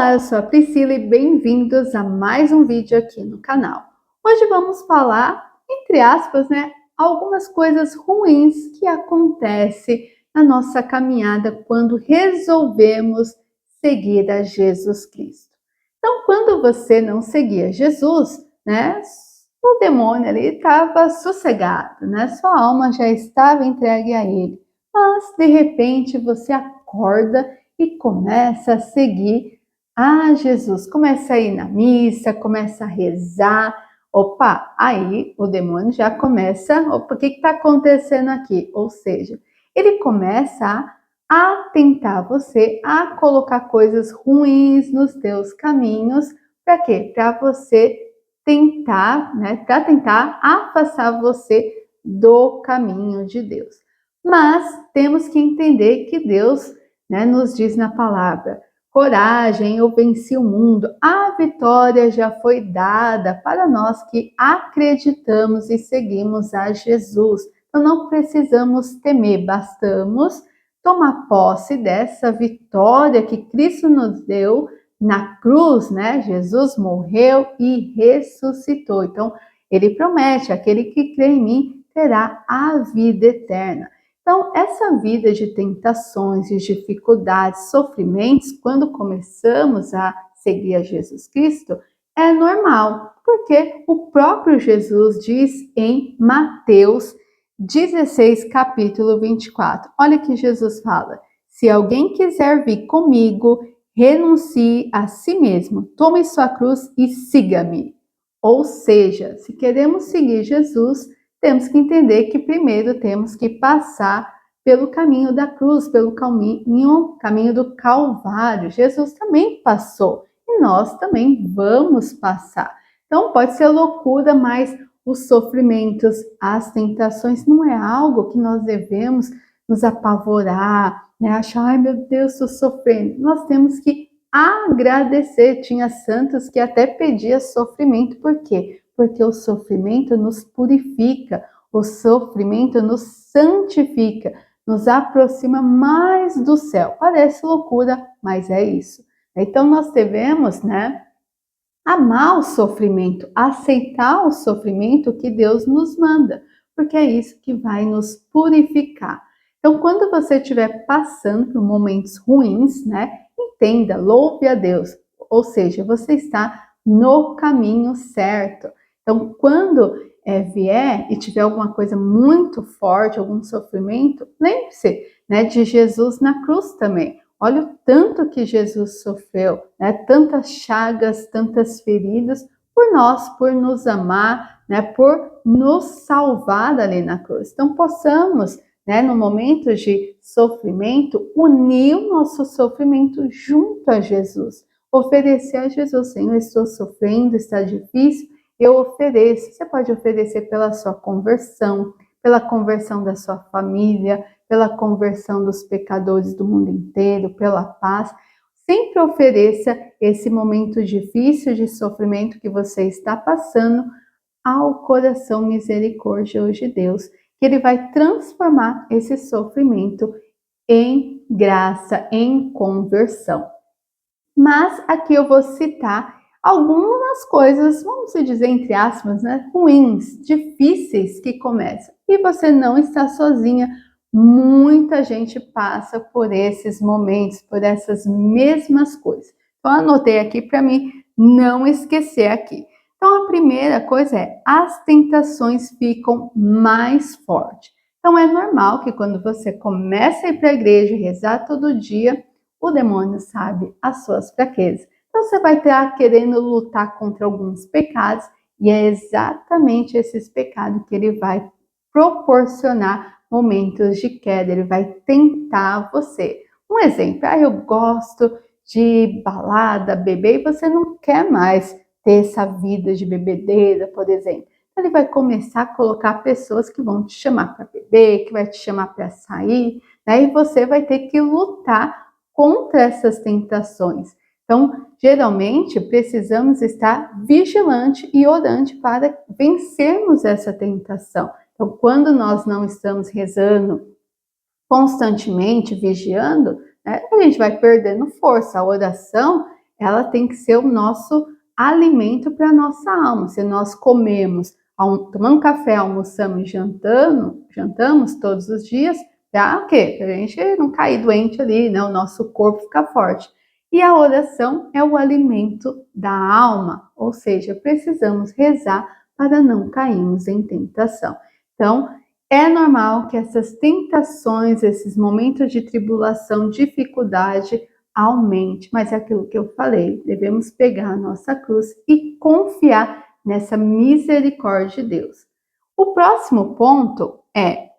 Olá, eu sou a Priscila e bem-vindos a mais um vídeo aqui no canal. Hoje vamos falar, entre aspas, algumas coisas ruins que acontecem na nossa caminhada quando resolvemos seguir a Jesus Cristo. Então, quando você não seguia Jesus, o demônio ali estava sossegado, sua alma já estava entregue a ele. Mas, de repente, você acorda e começa a seguir Jesus, começa a ir na missa, começa a rezar. Opa, aí o demônio já começa, opa, o que está acontecendo aqui? Ou seja, ele começa a tentar você, a colocar coisas ruins nos teus caminhos. Para quê? Para você tentar, para tentar afastar você do caminho de Deus. Mas temos que entender que Deus, nos diz na palavra: coragem, eu venci o mundo. A vitória já foi dada para nós que acreditamos e seguimos a Jesus. Então não precisamos temer, bastamos tomar posse dessa vitória que Cristo nos deu na cruz, Jesus morreu e ressuscitou. Então ele promete: aquele que crê em mim terá a vida eterna. Então, essa vida de tentações, de dificuldades, sofrimentos, quando começamos a seguir a Jesus Cristo, é normal, porque o próprio Jesus diz em Mateus 16, capítulo 24. Olha que Jesus fala: se alguém quiser vir comigo, renuncie a si mesmo, tome sua cruz e siga-me. Ou seja, se queremos seguir Jesus, temos que entender que primeiro temos que passar pelo caminho da cruz, pelo caminho do Calvário. Jesus também passou e nós também vamos passar. Então pode ser loucura, mas os sofrimentos, as tentações não é algo que nós devemos nos apavorar, achar, ai meu Deus, estou sofrendo. Nós temos que agradecer. Tinha santos que até pedia sofrimento. Por quê? Porque o sofrimento nos purifica, o sofrimento nos santifica, nos aproxima mais do céu. Parece loucura, mas é isso. Então nós devemos, amar o sofrimento, aceitar o sofrimento que Deus nos manda, porque é isso que vai nos purificar. Então, quando você estiver passando por momentos ruins, entenda, louve a Deus, ou seja, você está no caminho certo. Então, quando vier e tiver alguma coisa muito forte, algum sofrimento, lembre-se, de Jesus na cruz também. Olha o tanto que Jesus sofreu, tantas chagas, tantas feridas por nós, por nos amar, por nos salvar ali na cruz. Então, possamos, no momento de sofrimento, unir o nosso sofrimento junto a Jesus. Oferecer a Jesus: Senhor, eu estou sofrendo, está difícil, eu ofereço. Você pode oferecer pela sua conversão, pela conversão da sua família, pela conversão dos pecadores do mundo inteiro, pela paz. Sempre ofereça esse momento difícil de sofrimento que você está passando ao coração misericordioso de Deus, que ele vai transformar esse sofrimento em graça, em conversão. Mas aqui eu vou citar algumas coisas, vamos dizer entre aspas, ruins, difíceis que começam. E você não está sozinha. Muita gente passa por esses momentos, por essas mesmas coisas. Então anotei aqui para mim não esquecer aqui. Então a primeira coisa é: as tentações ficam mais fortes. Então é normal que quando você começa a ir para a igreja e rezar todo dia, o demônio sabe as suas fraquezas. Então você vai estar querendo lutar contra alguns pecados e é exatamente esses pecados que ele vai proporcionar momentos de queda, ele vai tentar você. Um exemplo: eu gosto de balada, beber, e você não quer mais ter essa vida de bebedeira, por exemplo. Então ele vai começar a colocar pessoas que vão te chamar para beber, que vai te chamar para sair, e você vai ter que lutar contra essas tentações. Então, geralmente, precisamos estar vigilante e orante para vencermos essa tentação. Então, quando nós não estamos rezando constantemente, vigiando, a gente vai perdendo força. A oração ela tem que ser o nosso alimento para a nossa alma. Se nós comemos, tomando café, almoçamos e jantamos todos os dias, para o quê? Para a gente não cair doente ali, né? O nosso corpo ficar forte. E a oração é o alimento da alma, ou seja, precisamos rezar para não cairmos em tentação. Então, é normal que essas tentações, esses momentos de tribulação, dificuldade, aumente, mas é aquilo que eu falei, devemos pegar a nossa cruz e confiar nessa misericórdia de Deus. O próximo ponto é: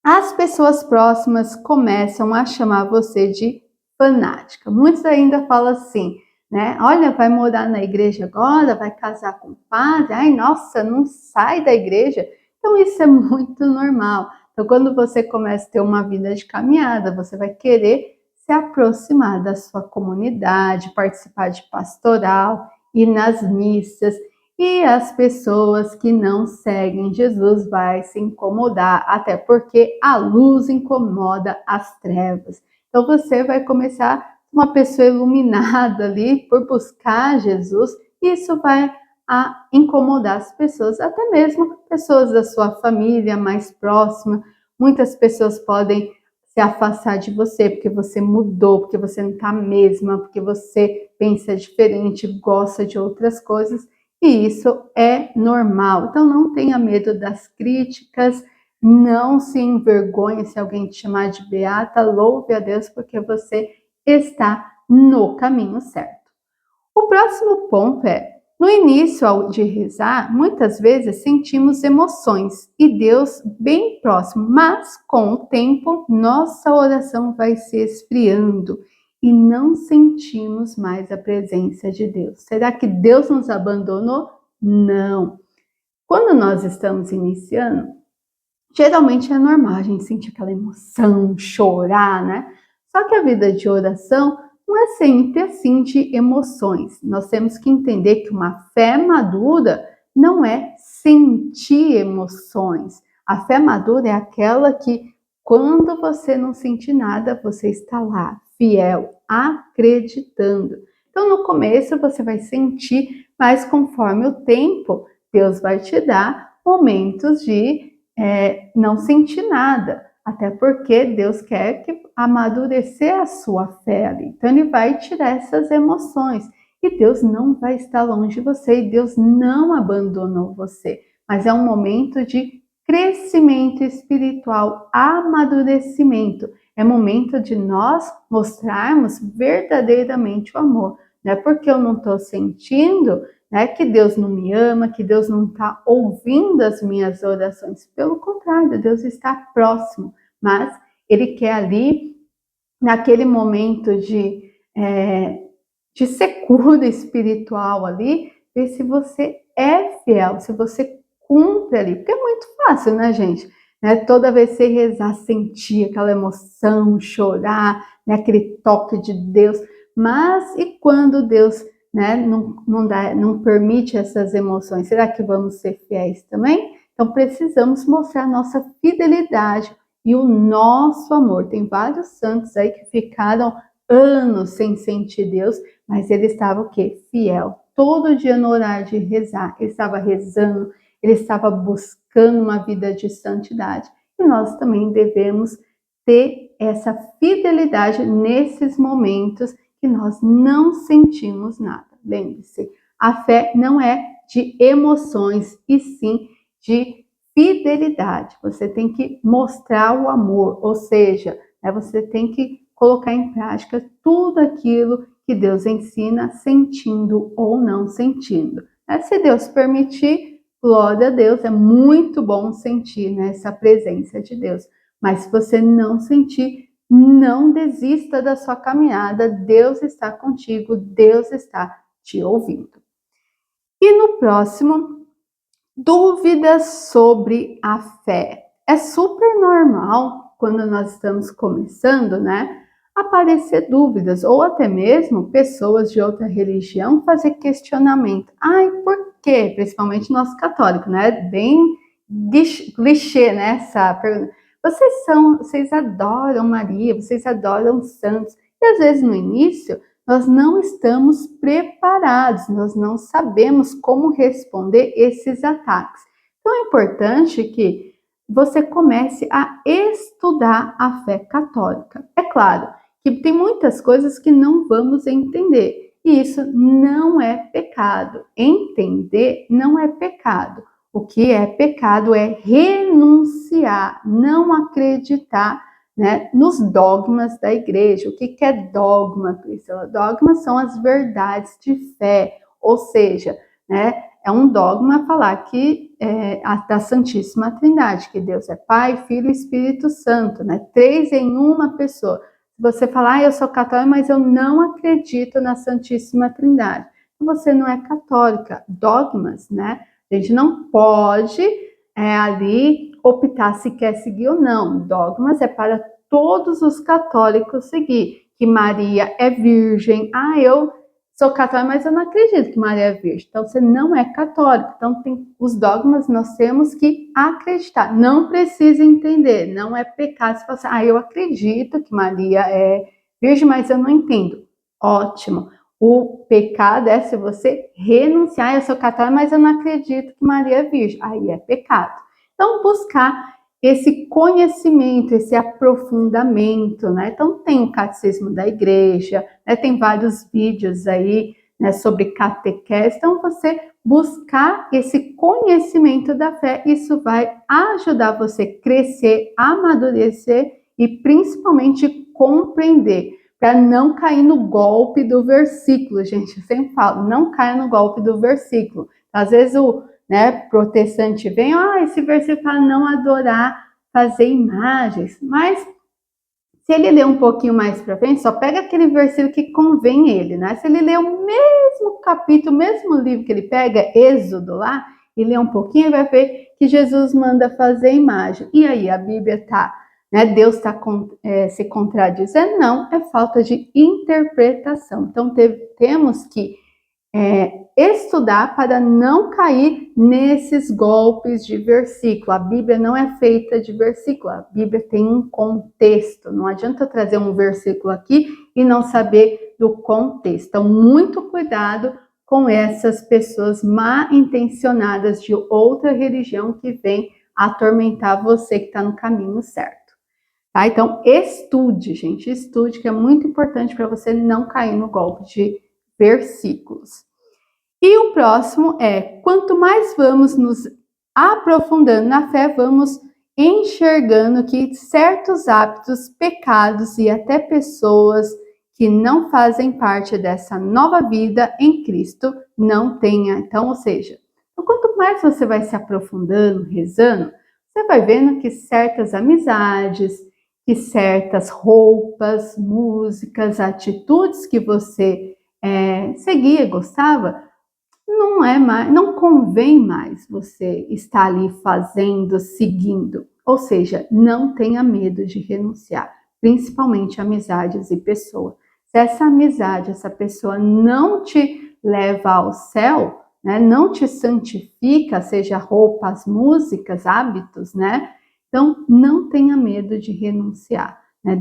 as pessoas próximas começam a chamar você de fanática. Muitos ainda falam assim, né? Olha, vai morar na igreja agora, vai casar com o padre, ai, nossa, não sai da igreja. Então, isso é muito normal. Então, quando você começa a ter uma vida de caminhada, você vai querer se aproximar da sua comunidade, participar de pastoral, ir nas missas. E as pessoas que não seguem Jesus vai se incomodar, até porque a luz incomoda as trevas. Então você vai começar uma pessoa iluminada ali por buscar Jesus, e isso vai incomodar as pessoas, até mesmo pessoas da sua família mais próxima. Muitas pessoas podem se afastar de você porque você mudou, porque você não está a mesma, porque você pensa diferente, gosta de outras coisas. E isso é normal. Então não tenha medo das críticas, não se envergonhe se alguém te chamar de beata, louve a Deus porque você está no caminho certo. O próximo ponto é: no início de rezar, muitas vezes sentimos emoções e Deus bem próximo, mas com o tempo nossa oração vai se esfriando e não sentimos mais a presença de Deus. Será que Deus nos abandonou? Não. Quando nós estamos iniciando, geralmente é normal a gente sentir aquela emoção, chorar, né? Só que a vida de oração não é sempre assim de emoções. Nós temos que entender que uma fé madura não é sentir emoções. A fé madura é aquela que, quando você não sentir nada, você está lá, fiel, acreditando. Então, no começo você vai sentir, mas conforme o tempo, Deus vai te dar momentos de não sentir nada, até porque Deus quer que amadurecer a sua fé ali. Então ele vai tirar essas emoções e Deus não vai estar longe de você e Deus não abandonou você, mas é um momento de crescimento espiritual, amadurecimento. É momento de nós mostrarmos verdadeiramente o amor. Não é porque eu não estou sentindo, né, que Deus não me ama, que Deus não está ouvindo as minhas orações. Pelo contrário, Deus está próximo, mas Ele quer ali, naquele momento de secura espiritual ali, ver se você é fiel, se você cumpre ali. Porque é muito fácil, né, gente? Né, toda vez que você rezar, sentir aquela emoção, chorar, né, aquele toque de Deus. Mas e quando Deus, né, não permite essas emoções? Será que vamos ser fiéis também? Então precisamos mostrar nossa fidelidade e o nosso amor. Tem vários santos aí que ficaram anos sem sentir Deus, mas ele estava o quê? Fiel. Todo dia no horário de rezar, ele estava rezando, ele estava buscando uma vida de santidade. E nós também devemos ter essa fidelidade nesses momentos que nós não sentimos nada. Lembre-se, a fé não é de emoções, e sim de fidelidade. Você tem que mostrar o amor, ou seja, você tem que colocar em prática tudo aquilo que Deus ensina, sentindo ou não sentindo. Se Deus permitir, glória a Deus, é muito bom sentir, né, essa presença de Deus. Mas se você não sentir, não desista da sua caminhada. Deus está contigo, Deus está te ouvindo. E no próximo, dúvidas sobre a fé. É super normal quando nós estamos começando, né? Aparecer dúvidas, ou até mesmo pessoas de outra religião fazer questionamento. Ai, por quê? Principalmente nós católicos, né? Bem clichê, né? Essa pergunta. Vocês adoram Maria, vocês adoram santos. E às vezes no início nós não estamos preparados, nós não sabemos como responder esses ataques. Então é importante que você comece a estudar a fé católica. É claro que tem muitas coisas que não vamos entender, e isso não é pecado. Entender não é pecado. O que é pecado é renunciar, não acreditar, né, nos dogmas da igreja. O que é dogma, Priscila? Dogmas são as verdades de fé, ou seja, né, é um dogma falar que da Santíssima Trindade, que Deus é Pai, Filho e Espírito Santo, né, 3 em uma pessoa. Se você falar, eu sou católica, mas eu não acredito na Santíssima Trindade, você não é católica. Dogmas, né? A gente não pode ali optar se quer seguir ou não. Dogmas é para todos os católicos seguir. Que Maria é virgem. Eu sou católica, mas eu não acredito que Maria é virgem. Então, você não é católico. Então, tem os dogmas, nós temos que acreditar. Não precisa entender. Não é pecado se você falar assim, eu acredito que Maria é virgem, mas eu não entendo. Ótimo. O pecado é se você renunciar, eu sou católica, mas eu não acredito que Maria é virgem. Aí é pecado. Então, buscar esse conhecimento, esse aprofundamento, né? Então, tem o Catecismo da Igreja, né? Tem vários vídeos aí, né, sobre catequese. Então, você buscar esse conhecimento da fé, isso vai ajudar você a crescer, amadurecer e principalmente compreender, para não cair no golpe do versículo, gente. Eu sempre falo, não caia no golpe do versículo. Às vezes o protestante vem, esse versículo fala não adorar, fazer imagens, mas se ele ler um pouquinho mais para frente, só pega aquele versículo que convém ele, né? Se ele ler o mesmo capítulo, o mesmo livro que ele pega, Êxodo lá, e ler um pouquinho, ele vai ver que Jesus manda fazer imagem. E aí a Bíblia está, né? Deus está se contradizendo? Não, é falta de interpretação. Então temos que estudar para não cair nesses golpes de versículo. A Bíblia não é feita de versículo, a Bíblia tem um contexto. Não adianta eu trazer um versículo aqui e não saber do contexto. Então, muito cuidado com essas pessoas mal intencionadas de outra religião que vem atormentar você que está no caminho certo. Tá? Então, estude, gente, estude, que é muito importante para você não cair no golpe de versículos. E o próximo é, quanto mais vamos nos aprofundando na fé, vamos enxergando que certos hábitos, pecados e até pessoas que não fazem parte dessa nova vida em Cristo não tenha. Então, ou seja, quanto mais você vai se aprofundando, rezando, você vai vendo que certas amizades, que certas roupas, músicas, atitudes que você seguia, gostava, não convém mais você estar ali fazendo, seguindo. Ou seja, não tenha medo de renunciar, principalmente amizades e pessoas. Se essa amizade, essa pessoa não te leva ao céu, né, não te santifica, seja roupas, músicas, hábitos, né? Então, não tenha medo de renunciar, né?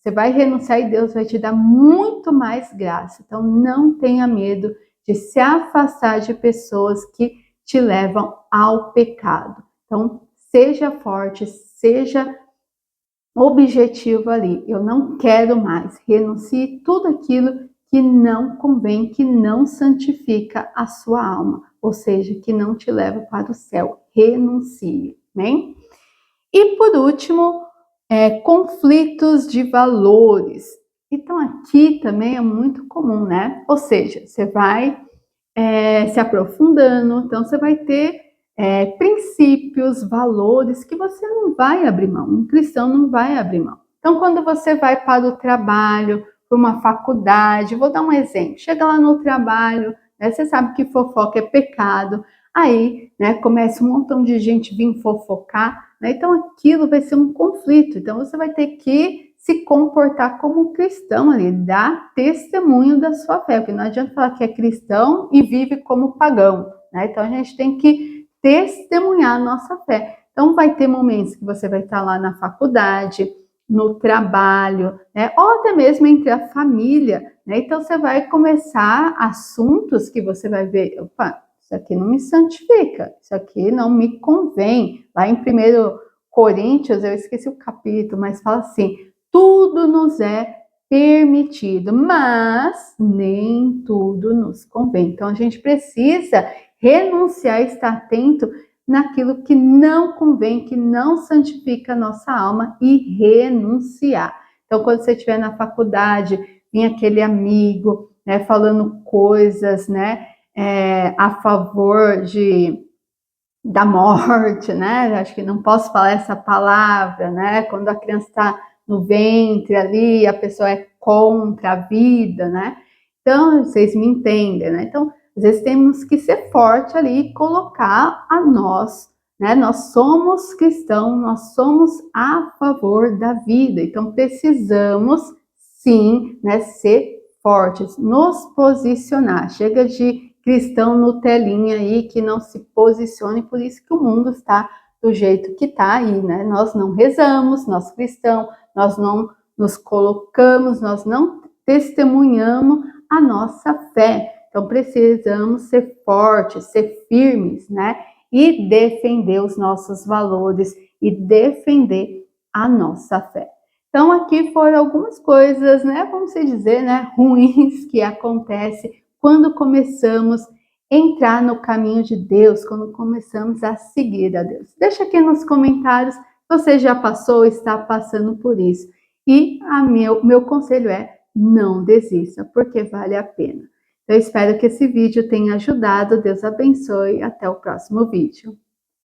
Você vai renunciar e Deus vai te dar muito mais graça. Então, não tenha medo de se afastar de pessoas que te levam ao pecado. Então, seja forte, seja objetivo ali. Eu não quero mais. Renuncie tudo aquilo que não convém, que não santifica a sua alma, ou seja, que não te leva para o céu. Renuncie, amém? E por último, conflitos de valores. Então, aqui também é muito comum, né? Ou seja, você vai se aprofundando, então você vai ter princípios, valores que você não vai abrir mão, um cristão não vai abrir mão. Então, quando você vai para o trabalho, para uma faculdade, vou dar um exemplo, chega lá no trabalho, né, você sabe que fofoca é pecado, aí começa um montão de gente vir fofocar, né, então aquilo vai ser um conflito, então você vai ter que se comportar como cristão ali, dar testemunho da sua fé, porque não adianta falar que é cristão e vive como pagão, né? Então a gente tem que testemunhar a nossa fé. Então vai ter momentos que você vai estar lá na faculdade, no trabalho, né? Ou até mesmo entre a família, né? Então você vai começar assuntos que você vai ver, opa, isso aqui não me santifica, isso aqui não me convém. Lá em 1 Coríntios, eu esqueci o capítulo, mas fala assim: tudo nos é permitido, mas nem tudo nos convém. Então a gente precisa renunciar, estar atento naquilo que não convém, que não santifica a nossa alma e renunciar. Então, quando você estiver na faculdade, vem aquele amigo, né, falando coisas, né, a favor da morte, né? Acho que não posso falar essa palavra, né? Quando a criança está no ventre ali, a pessoa é contra a vida, né? Então, vocês me entendem, né? Então, às vezes temos que ser forte ali e colocar a nós, né? Nós somos cristãos, nós somos a favor da vida, então precisamos sim, né, ser fortes, nos posicionar. Chega de cristão Nutelinha aí que não se posicione, por isso que o mundo está do jeito que está aí, né? Nós não rezamos, nós cristãos, nós não nos colocamos, nós não testemunhamos a nossa fé. Então precisamos ser fortes, ser firmes, né? E defender os nossos valores e defender a nossa fé. Então aqui foram algumas coisas, né, vamos dizer, né, ruins que acontecem quando começamos a entrar no caminho de Deus, quando começamos a seguir a Deus. Deixa aqui nos comentários se você já passou ou está passando por isso. E meu conselho é: não desista, porque vale a pena. Eu espero que esse vídeo tenha ajudado. Deus abençoe. Até o próximo vídeo.